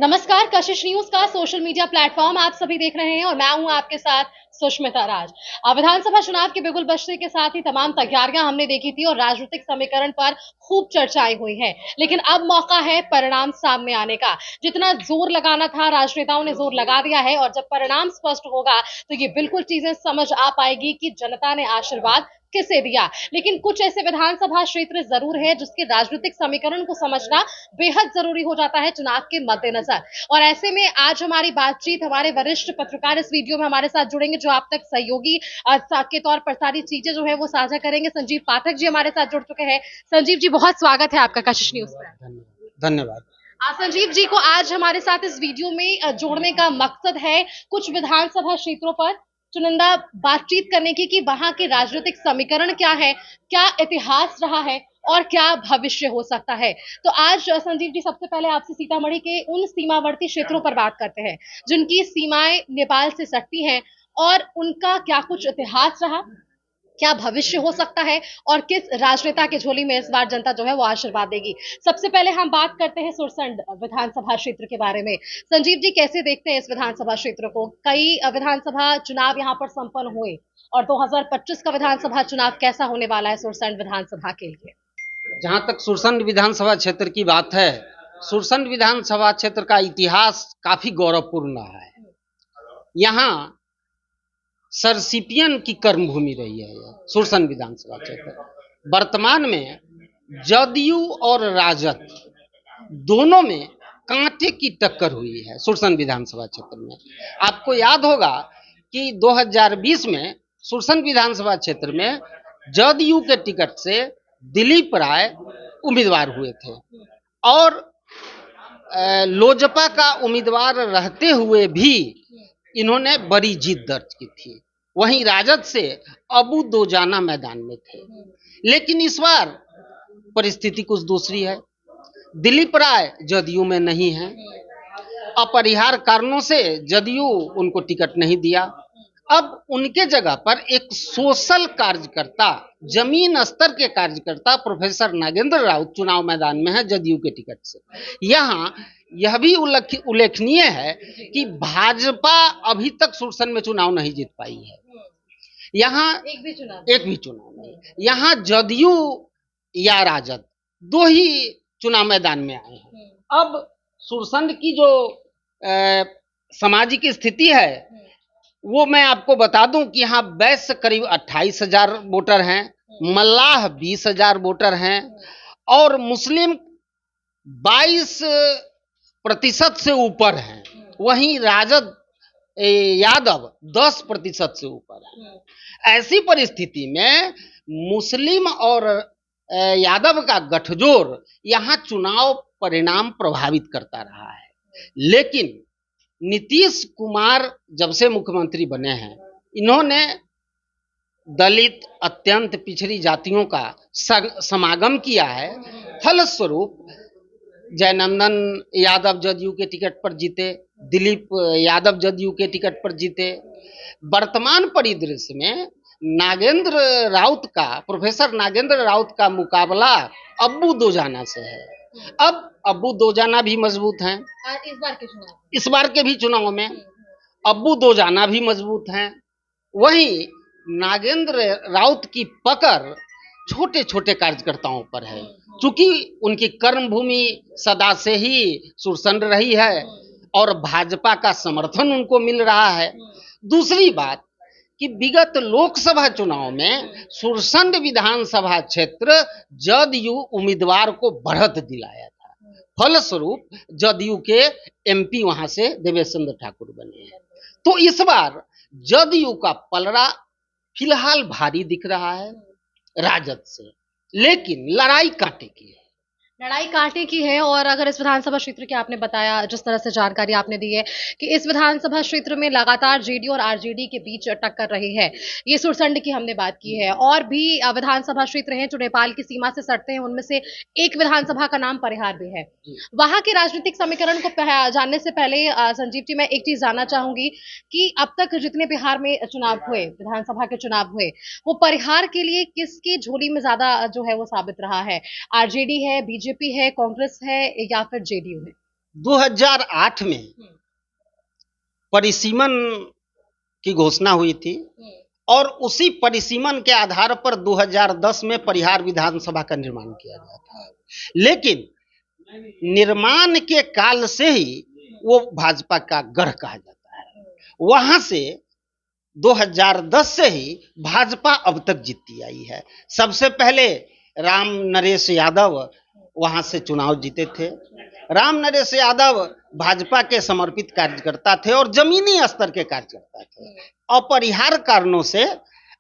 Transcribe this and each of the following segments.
नमस्कार, कशिश न्यूज का social media platform आप सभी देख रहे हैं और मैं हूं आपके साथ सुष्मिता राज। विधानसभा चुनाव के बिगुल बजते के साथ ही तमाम तैयारियां हमने देखी थी और राजनीतिक समीकरण पर खूब चर्चाएं हुई हैं, लेकिन अब मौका है परिणाम सामने आने का। जितना जोर लगाना था राजनेताओं ने जोर लगा दिया है और जब परिणाम स्पष्ट होगा तो ये बिल्कुल चीजें समझ आ पाएगी कि जनता ने आशीर्वाद किसे दिया। लेकिन कुछ ऐसे विधानसभा क्षेत्र जरूर है जिसके राजनीतिक समीकरण को समझना बेहद जरूरी हो जाता है चुनाव के मद्देनजर। और ऐसे में आज हमारी बातचीत हमारे वरिष्ठ पत्रकार इस वीडियो में हमारे साथ जुड़ेंगे, जो आप तक सहयोगी के तौर पर सारी चीजें जो है वो साझा करेंगे। संजीव पाठक जी हमारे साथ जुड़ चुके हैं। संजीव जी, बहुत स्वागत है आपका कशिश न्यूज पर। धन्यवाद। संजीव जी को आज हमारे साथ इस वीडियो में जोड़ने का मकसद है कुछ विधानसभा क्षेत्रों पर चुनिंदा बातचीत करने की कि वहां के राजनीतिक समीकरण क्या है, क्या इतिहास रहा है और क्या भविष्य हो सकता है। तो आज संजीव जी, सबसे पहले आपसे सीतामढ़ी के उन सीमावर्ती क्षेत्रों पर बात करते हैं जिनकी सीमाएं नेपाल से सटती हैं और उनका क्या कुछ इतिहास रहा, क्या भविष्य हो सकता है और किस राजनेता के झोली में इस बार जनता जो है वो आशीर्वाद देगी। सबसे पहले हम बात करते हैं सुरसंड विधानसभा क्षेत्र के बारे में। संजीव जी, कैसे देखते हैं इस विधानसभा क्षेत्र को? कई विधानसभा चुनाव यहाँ पर संपन्न हुए और 2025 का विधानसभा चुनाव कैसा होने वाला है सुरसंड विधानसभा के लिए? जहां तक सुरसंड विधानसभा क्षेत्र की बात है, सुरसंड विधानसभा क्षेत्र का इतिहास काफी गौरवपूर्ण रहा है। यहाँ सरसिपियन की कर्मभूमि रही है यह सुरसंड विधानसभा क्षेत्र। वर्तमान में जदयू और राजद दोनों में कांटे की टक्कर हुई है सुरसंड विधानसभा क्षेत्र में। आपको याद होगा कि 2020 में सुरसंड विधानसभा क्षेत्र में जदयू के टिकट से दिलीप राय उम्मीदवार हुए थे और लोजपा का उम्मीदवार रहते हुए भी इन्होंने बड़ी जीत दर्ज की थी। वहीं राजद से अबू दोजाना मैदान में थे, लेकिन इस बार परिस्थिति कुछ दूसरी है। दिलीप राय जदयू में नहीं है, अपरिहार्य कारणों से जदयू उनको टिकट नहीं दिया। अब उनके जगह पर एक सोशल कार्यकर्ता, जमीन स्तर के कार्यकर्ता प्रोफेसर नागेंद्र राउत चुनाव मैदान में है जदयू के टिकट से। यहाँ यह भी उल्लेखनीय है कि भाजपा अभी तक सुरसंड में चुनाव नहीं जीत पाई है। यहाँ एक भी चुनाव नहीं। यहाँ जदयू या राजद दो ही चुनाव मैदान में आए हैं। अब सुरसंड की जो सामाजिक स्थिति है वो मैं आपको बता दूं कि यहाँ वैश्य करीब 28,000 वोटर हैं, मल्लाह 20,000 वोटर हैं और मुस्लिम 22% से ऊपर हैं। वहीं राजद यादव 10% से ऊपर है। ऐसी परिस्थिति में मुस्लिम और यादव का गठजोड़ यहाँ चुनाव परिणाम प्रभावित करता रहा है। लेकिन नीतीश कुमार जब से मुख्यमंत्री बने हैं, इन्होंने दलित, अत्यंत पिछड़ी जातियों का समागम किया है। फलस्वरूप जयनंदन यादव जदयू के टिकट पर जीते, दिलीप यादव जदयू के टिकट पर जीते। वर्तमान परिदृश्य में नागेंद्र राउत का, प्रोफेसर नागेंद्र राउत का मुकाबला अब्बू दोजाना से है। अब अब्बू दोजाना भी मजबूत हैं इस बार के भी चुनाव में अब्बू दोजाना भी मजबूत हैं। वहीं नागेंद्र राउत की पकड़ छोटे छोटे कार्यकर्ताओं पर है, चूंकि उनकी कर्मभूमि सदा से ही सुरसंड रही है और भाजपा का समर्थन उनको मिल रहा है। दूसरी बात कि विगत लोकसभा चुनाव में सुरसंड विधानसभा क्षेत्र जदयू उम्मीदवार को बढ़त दिलाया था। फलस्वरूप जदयू के एमपी वहां से देवेश चंद्र ठाकुर बने हैं। तो इस बार जदयू का पलड़ा फिलहाल भारी दिख रहा है राजद से, लेकिन लड़ाई कांटे की है। लड़ाई कांटे की है। और अगर इस विधानसभा क्षेत्र की आपने बताया, जिस तरह से जानकारी आपने दी है कि इस विधानसभा क्षेत्र में लगातार जेडी और आरजेडी के बीच टक्कर रही है, ये सुरसंड की हमने बात की है। और भी विधानसभा क्षेत्र हैं जो नेपाल की सीमा से सटते हैं, उनमें से एक विधानसभा का नाम परिहार भी है। वहां के राजनीतिक समीकरण को जानने से पहले संजीव जी, मैं एक चीज जानना चाहूंगी कि अब तक जितने बिहार में चुनाव हुए, विधानसभा के चुनाव हुए, वो परिहार के लिए किसकी झोली में ज्यादा जो है वो साबित रहा है? आरजेडी है, बीजेपी है, कांग्रेस है या फिर जेडीयू है? 2008 में परिसीमन की घोषणा हुई थी और उसी परिसीमन के आधार पर 2010 में परिहार विधानसभा का निर्माण किया गया था। लेकिन निर्माण के काल से ही वो भाजपा का गढ़ कहा जाता है। वहां से 2010 से ही भाजपा अब तक जीतती आई है। सबसे पहले राम नरेश यादव वहां से चुनाव जीते थे। राम नरेश यादव भाजपा के समर्पित कार्यकर्ता थे और जमीनी स्तर के कार्यकर्ता थे। अपरिहार्य कारणों से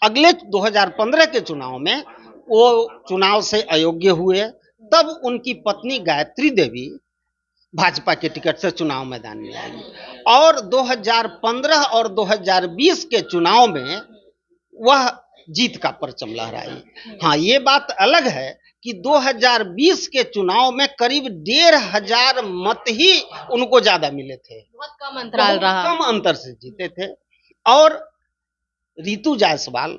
अगले 2015 के चुनाव में वो चुनाव से अयोग्य हुए। तब उनकी पत्नी गायत्री देवी भाजपा के टिकट से चुनाव मैदान में आई और 2015 और 2020 के चुनाव में वह जीत का परचम लहराई। हाँ, ये बात अलग है कि 2020 के चुनाव में करीब 1,500 मत ही उनको ज्यादा मिले थे। बहुत कम अंतराल रहा, कम अंतर से जीते थे। और रितु जायसवाल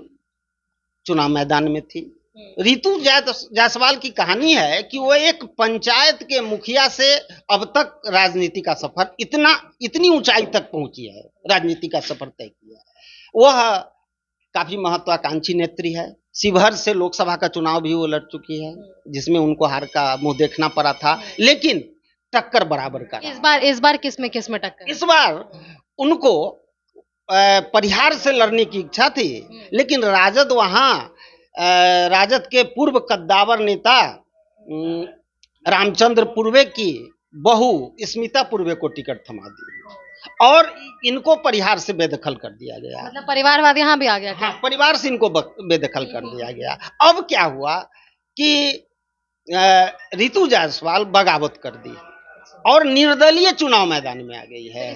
चुनाव मैदान में थी। रितु जायसवाल की कहानी है कि वो एक पंचायत के मुखिया से अब तक राजनीति का सफर इतनी ऊंचाई तक पहुंची है, राजनीति का सफर तय किया है। वह काफी महत्वाकांक्षी नेत्री है। शिवहर से लोकसभा का चुनाव भी वो लड़ चुकी है, जिसमें उनको हार का मुंह देखना पड़ा था, लेकिन टक्कर बराबर का। इस बार किस में टक्कर? इस बार उनको परिहार से लड़ने की इच्छा थी, लेकिन राजद के पूर्व कद्दावर नेता रामचंद्र पूर्वे की बहू स्मिता पूर्वे को टिकट थमा दी और इनको परिहार से बेदखल कर दिया गया। मतलब परिवारवाद यहाँ भी आ गया? हाँ, परिवार से इनको बेदखल कर दिया गया। अब क्या हुआ कि रितु जायसवाल बगावत कर दी और निर्दलीय चुनाव मैदान में आ गई है।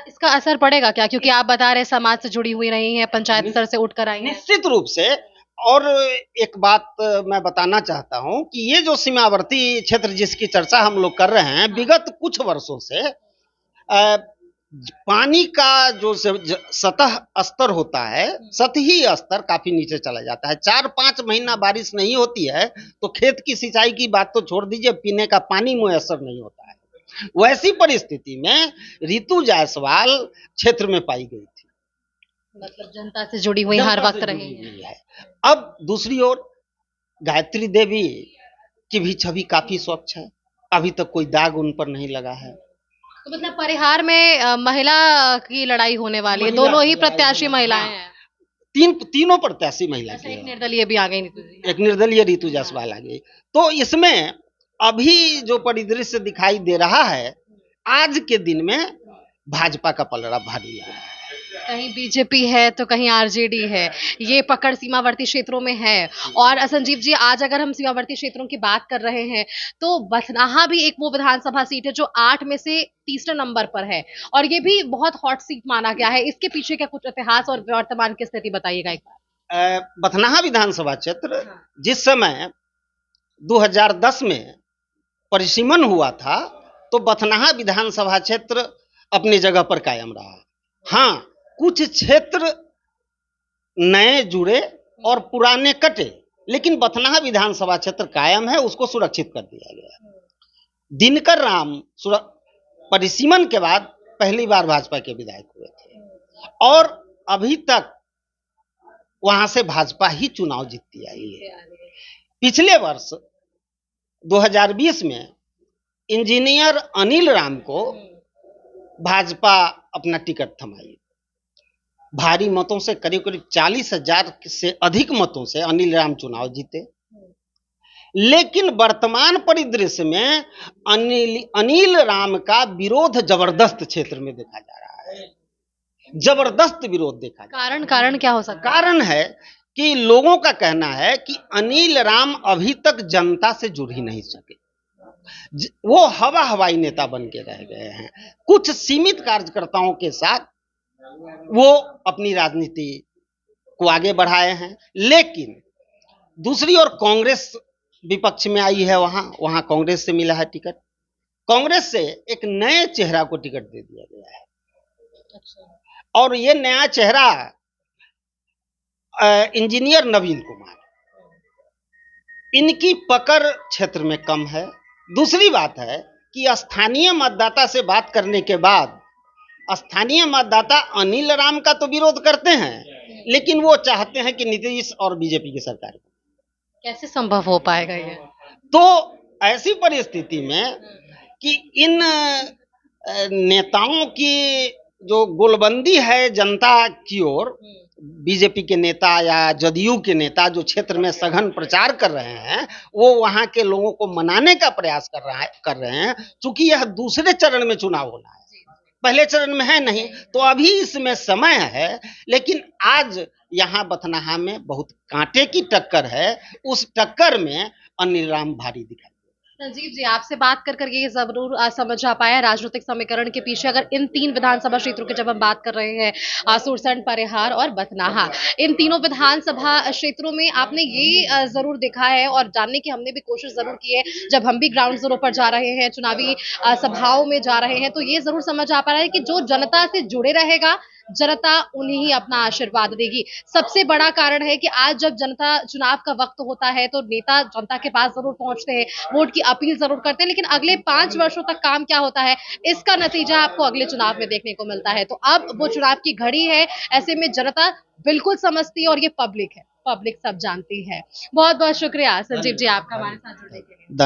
इसका असर पड़ेगा क्या? क्योंकि आप बता रहे समाज से जुड़ी हुई रही हैं, पंचायत स्तर से उठकर आई हैं। निश्चित रूप से। और एक बात मैं बताना चाहता हूं कि ये जो सीमावर्ती क्षेत्र जिसकी चर्चा हम लोग कर रहे हैं, विगत कुछ वर्षों से पानी का जो सतह स्तर होता है, सतही स्तर काफी नीचे चला जाता है। 4-5 महीना बारिश नहीं होती है तो खेत की सिंचाई की बात तो छोड़ दीजिए, पीने का पानी मुयस्सर नहीं होता है। वैसी परिस्थिति में रितु जायसवाल क्षेत्र में पाई गई थी। मतलब जनता से जुड़ी हुई हर वक्त रही है। अब दूसरी ओर गायत्री देवी की भी छवि काफी स्वच्छ है, अभी तक कोई दाग उन पर नहीं लगा है। तो मतलब परिहार में महिला की लड़ाई होने वाली है, दोनों ही प्रत्याशी महिलाएं हैं। तीनों प्रत्याशी महिला की। एक निर्दलीय भी आ गई, एक निर्दलीय रितु जायसवाल आ गई। तो इसमें अभी जो परिदृश्य दिखाई दे रहा है, आज के दिन में भाजपा का पलड़ा भारी लगा है। कहीं बीजेपी है तो कहीं आरजेडी है, ये पकड़ सीमावर्ती क्षेत्रों में है। और संजीव जी, आज अगर हम सीमावर्ती क्षेत्रों की बात कर रहे हैं तो बथनाहा भी एक वो विधानसभा सीट है जो 8 में से तीसरे नंबर पर है और ये भी बहुत हॉट सीट माना गया है। इसके पीछे का कुछ इतिहास और वर्तमान की स्थिति बताइएगा एक बार। बथनाहा विधानसभा क्षेत्र जिस समय 2010 में परिसीमन हुआ था तो बथनाहा विधानसभा क्षेत्र अपनी जगह पर कायम रहा। हाँ, कुछ क्षेत्र नए जुड़े और पुराने कटे, लेकिन बथनाहा विधानसभा क्षेत्र कायम है, उसको सुरक्षित कर दिया गया। दिनकर राम परिसीमन के बाद पहली बार भाजपा के विधायक हुए थे और अभी तक वहां से भाजपा ही चुनाव जीतती आई है। पिछले वर्ष 2020 में इंजीनियर अनिल राम को भाजपा अपना टिकट थमाई। भारी मतों से, करीब करीब 40,000 से अधिक मतों से अनिल राम चुनाव जीते। लेकिन वर्तमान परिदृश्य में अनिल राम का विरोध जबरदस्त क्षेत्र में देखा जा रहा है। जबरदस्त विरोध देखा जा रहा है। कारण क्या हो सकता है? कारण है कि लोगों का कहना है कि अनिल राम अभी तक जनता से जुड़ ही नहीं सके। वो हवाई नेता बन के रह गए हैं। कुछ सीमित कार्यकर्ताओं के साथ वो अपनी राजनीति को आगे बढ़ाए हैं। लेकिन दूसरी ओर कांग्रेस विपक्ष में आई है, वहां कांग्रेस से मिला है टिकट। कांग्रेस से एक नए चेहरा को टिकट दे दिया गया है। और ये नया चेहरा इंजीनियर नवीन कुमार। इनकी पकड़ क्षेत्र में कम है। दूसरी बात है कि स्थानीय मतदाता से बात करने के बाद स्थानीय मतदाता अनिल राम का तो विरोध करते हैं, लेकिन वो चाहते हैं कि नीतीश और बीजेपी की सरकार। कैसे संभव हो पाएगा ये? तो ऐसी परिस्थिति में कि इन नेताओं की जो गोलबंदी है जनता की ओर, बीजेपी के नेता या जदयू के नेता जो क्षेत्र में सघन प्रचार कर रहे हैं, वो वहां के लोगों को मनाने का प्रयास कर रहे हैं। चूंकि यह दूसरे चरण में चुनाव होना है, पहले चरण में है नहीं, तो अभी इसमें समय है। लेकिन आज यहाँ बथनाहा में बहुत कांटे की टक्कर है, उस टक्कर में अनिल राम भारी दिखाई। संजीव जी, आपसे बात कर ये जरूर समझ आ पाया राजनीतिक समीकरण के पीछे, अगर इन 3 विधानसभा क्षेत्रों की जब हम बात कर रहे हैं, सुरसंड, परिहार और बथनाहा, इन तीनों विधानसभा क्षेत्रों में आपने ये जरूर देखा है और जानने की हमने भी कोशिश जरूर की है, जब हम भी ग्राउंड जीरो पर जा रहे हैं, चुनावी सभाओं में जा रहे हैं, तो ये जरूर समझ आ पा रहा है कि जो जनता से जुड़े रहेगा, जनता उन्हें ही अपना आशीर्वाद देगी। सबसे बड़ा कारण है कि आज जब जनता चुनाव का वक्त होता है तो नेता जनता के पास जरूर पहुंचते हैं, वोट की अपील जरूर करते हैं, लेकिन अगले 5 वर्षों तक काम क्या होता है, इसका नतीजा आपको अगले चुनाव में देखने को मिलता है। तो अब वो चुनाव की घड़ी है, ऐसे में जनता बिल्कुल समझती है और ये पब्लिक है, पब्लिक सब जानती है। बहुत बहुत शुक्रिया संजीव जी आपका हमारे साथ जुड़ने के लिए।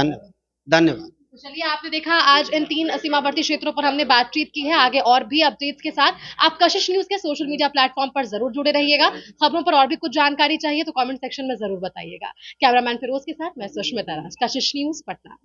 धन्यवाद। तो चलिए, आपने देखा आज इन 3 सीमावर्ती क्षेत्रों पर हमने बातचीत की है। आगे और भी अपडेट्स के साथ आप कशिश न्यूज के सोशल मीडिया प्लेटफॉर्म पर जरूर जुड़े रहिएगा। खबरों पर और भी कुछ जानकारी चाहिए तो कमेंट सेक्शन में जरूर बताइएगा। कैमरामैन फिरोज के साथ मैं सुष्मिता राज, कशिश न्यूज, पटना।